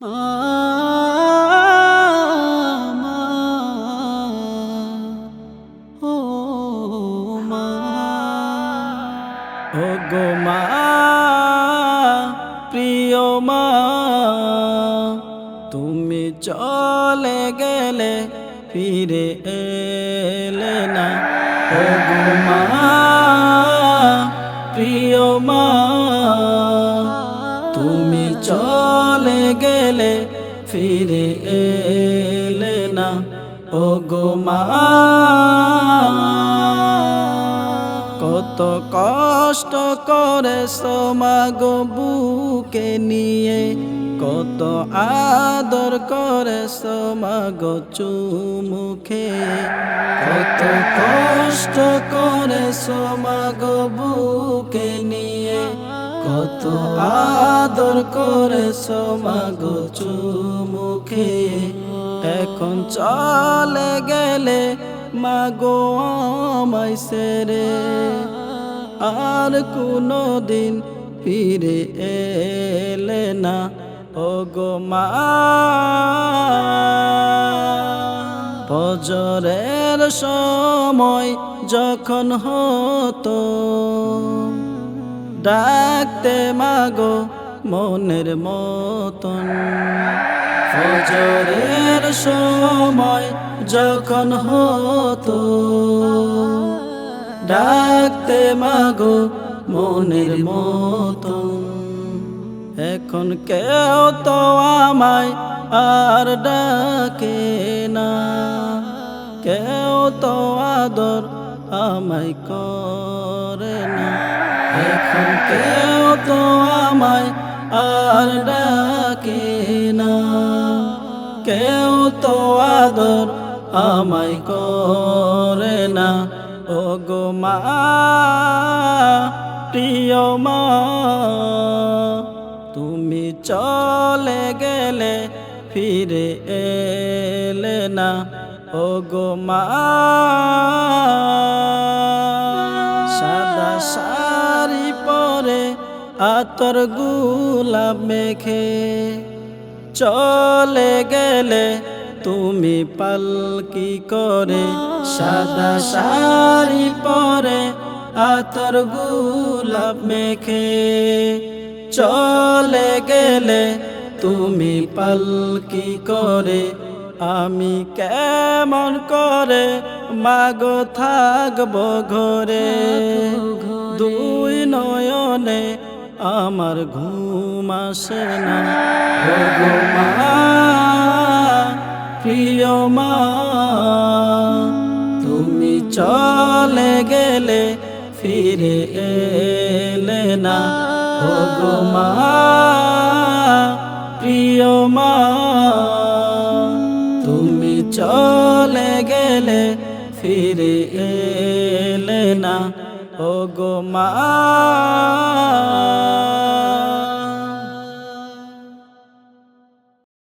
মা, ও মা, ও গো মা, প্রিয় মা, তুমি চলে গেলে ফিরে এলে না। ও গো মা, প্রিয় মা, তুমি চলে গেলে ফিরে এলে না। ও গো মা, কত কষ্ট করেছো মা গো বুকে নিয়ে, কত আদর করেছো মা গো চুমুখে, কত কষ্ট করেছো মা গো বুকে নিয়ে, কত আদর করেছো মা গো চুমুখে। এখন চলে গেলে মা গো আমায় ছেড়ে, আর কোনো দিন ফিরে এলে না। ও গো মা, ফজরের সময় যখন হতো, ডাকতে মাগো মনের মতন। ফজরের সময় যখন হতো, ডাকতে মাগো মনের মতন। এখন কেউ তো আমায় আর ডাকে না, কেউ তো আদর আমায় করে না। এখন কেউ তো আমায় আর ডাকে না, কেউ তো আদর আমায় করে না। ও গো মা, প্রিয় মা, তুমি চলে গেলে ফিরে এলে না। ও গো মা, সাদা শাড়ি পরে আতর গোলাপ মেখে চলে গেলে তুমি পালকি করে। সাদা শাড়ি পরে আতর গোলাপ মেখে চলে গেলে তুমি পালকি করে। আমি কেমন করে মাগো থাকবো ঘরে, দুই নয়নে আমার ঘুম আসে না। ও গো মা, প্রিয় মা, তুমি চলে গেলে ফিরে এলে না। ও গো মা, প্রিয় মা, তুমি চলে গেলে ফিরে এলে না। ও গো মা।